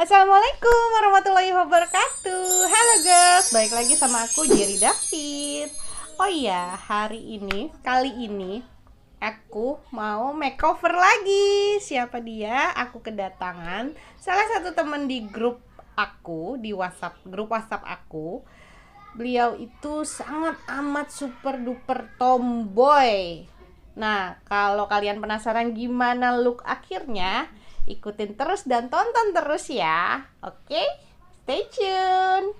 Assalamualaikum warahmatullahi wabarakatuh. Halo guys, balik lagi sama aku Jerry David. Oh iya, kali ini aku mau makeover lagi. Siapa dia? Aku kedatangan salah satu teman di grup aku, grup WhatsApp aku. Beliau itu sangat amat super duper tomboy. Nah, kalau kalian penasaran gimana look akhirnya, ikutin terus dan tonton terus ya. Oke, stay tune.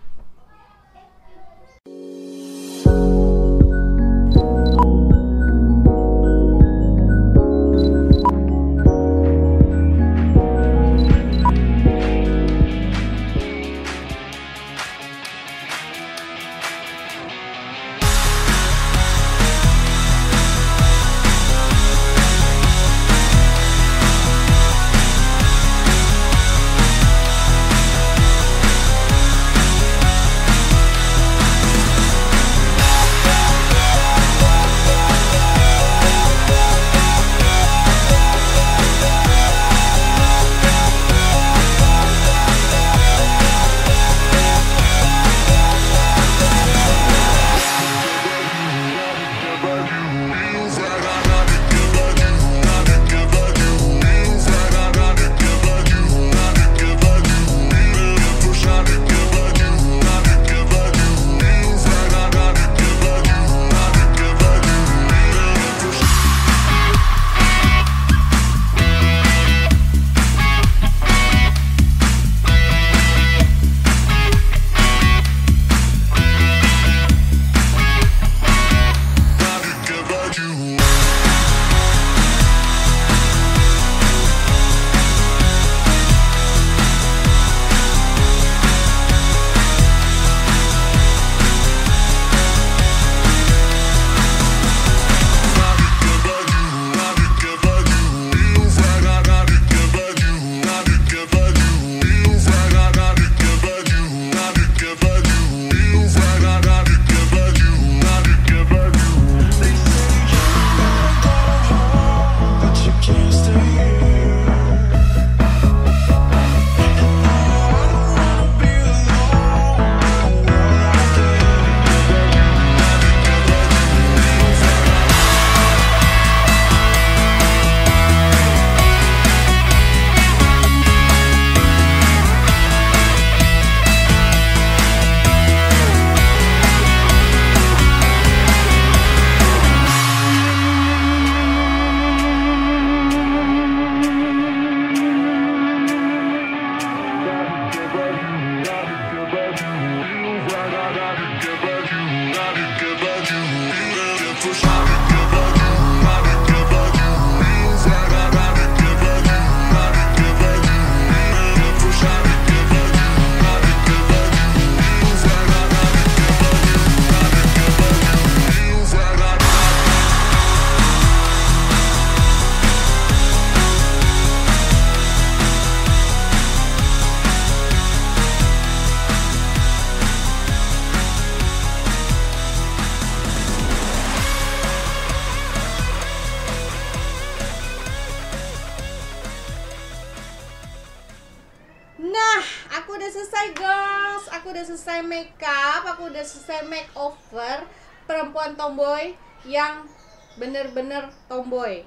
Nah, aku udah selesai girls. Aku udah selesai makeup, aku udah selesai makeover perempuan tomboy yang bener-bener tomboy.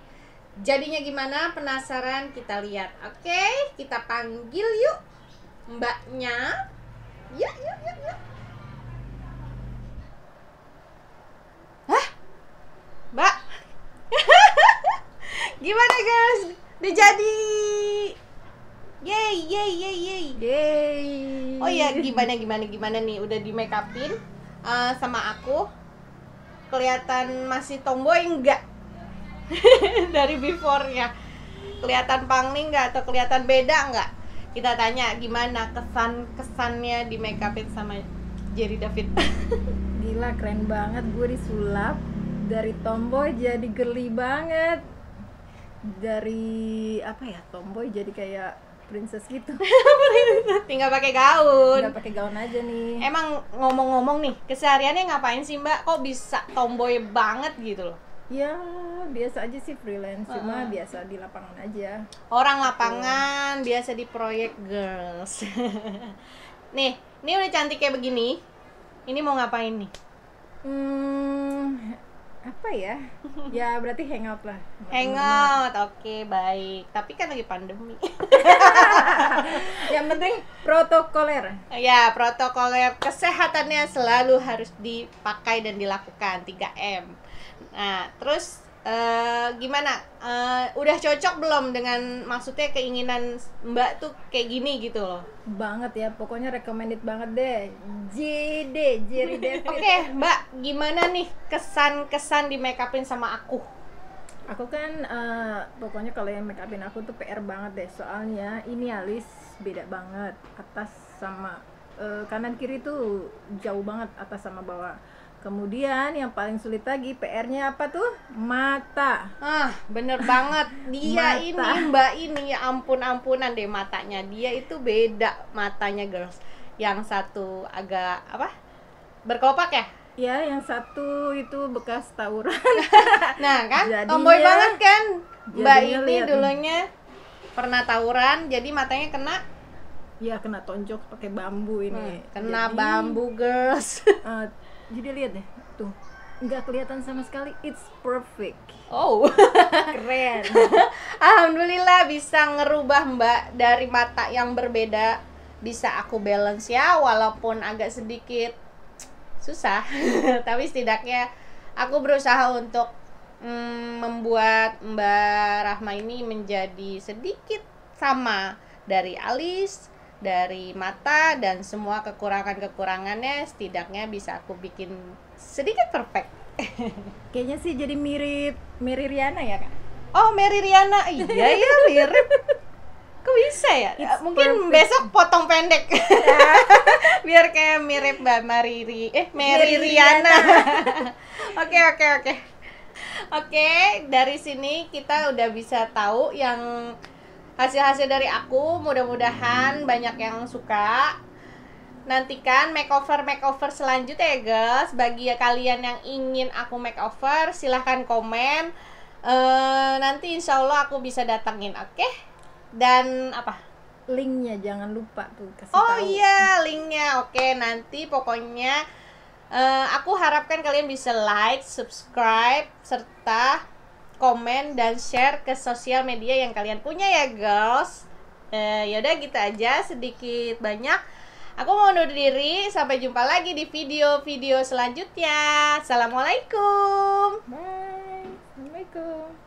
Jadinya gimana? Penasaran? Kita lihat. Oke, kita panggil yuk mbaknya. Yuk. Hah? Mbak? Gimana guys? Udah jadi. Yeay. Oh ya, gimana nih, udah di make upin sama aku. Kelihatan masih tomboy enggak? Dari before-nya. Kelihatan pangling enggak atau kelihatan beda enggak? Kita tanya gimana kesannya di make upin sama Jerry David. Gila, keren banget, gue disulap dari tomboy jadi girly banget. Dari tomboy jadi kayak princess gitu. Tinggal pakai gaun. Udah pakai gaun aja nih. Emang ngomong-ngomong nih, kesehariannya ngapain sih Mbak? Kok bisa tomboy banget gitu loh? Ya biasa aja sih freelance, cuma biasa di lapangan aja. Orang lapangan biasa di proyek girls. Nih, ini udah cantik kayak begini. Ini mau ngapain nih? Apa ya? Ya berarti hangout lah sama Hangout, oke baik. Tapi kan lagi pandemi. teman-teman. Yang penting protokoler. Ya, protokoler kesehatannya selalu harus dipakai dan dilakukan 3M. Nah, terus gimana? Udah cocok belum dengan maksudnya keinginan Mbak tuh kayak gini gitu loh? Banget ya, pokoknya recommended banget deh. Jerry David. Oke, Mbak, gimana nih kesan-kesan di make upin sama aku? Aku kan pokoknya kalau yang make upin aku tuh PR banget deh. Soalnya ini alis beda banget, atas sama kanan kiri tuh jauh banget, atas sama bawah. Kemudian yang paling sulit lagi PR-nya apa tuh? Mata. Bener banget. Dia Mata. ini, Mbak ini, ya ampun-ampunan deh matanya. Dia itu beda matanya, girls. Yang satu agak apa? Berkelopak ya? Ya, yang satu itu bekas tawuran. Nah kan, Jadinya- tomboy banget kan. Mbak jadinya ini lihat nih. dulunya pernah tawuran, jadi matanya kena Ya kena tonjok pakai bambu ini. kena Jadi, bambu, girls. Jadi lihat deh, tuh nggak kelihatan sama sekali. It's perfect. Oh. Keren. Alhamdulillah bisa ngerubah Mbak dari mata yang berbeda. Bisa aku balance ya, walaupun agak sedikit susah. Tapi setidaknya aku berusaha untuk membuat Mbak Rahma ini menjadi sedikit sama dari alis, dari mata, dan semua kekurangan-kekurangannya setidaknya bisa aku bikin sedikit perfect. Kayaknya sih jadi mirip Riana ya kak. Oh, Mary Riana. Iya ya, mirip. Kok bisa ya? It's Mungkin perfect. besok potong pendek. Biar kayak mirip Mbak Mary Riana. Oke. Oke, dari sini kita udah bisa tahu yang hasil-hasil dari aku. Mudah-mudahan banyak yang suka. Nantikan makeover selanjutnya ya guys. Bagi kalian yang ingin aku makeover, silahkan komen. Nanti insya Allah aku bisa datangin, oke? Dan apa? Linknya jangan lupa tuh kasih Oh tahu. iya, linknya. Oke, nanti pokoknya aku harapkan kalian bisa like, subscribe, serta komen dan share ke sosial media yang kalian punya ya girls. Yaudah gitu aja, sedikit banyak. Aku mau undur diri, sampai jumpa lagi di video-video selanjutnya. Assalamualaikum. Bye. Assalamualaikum.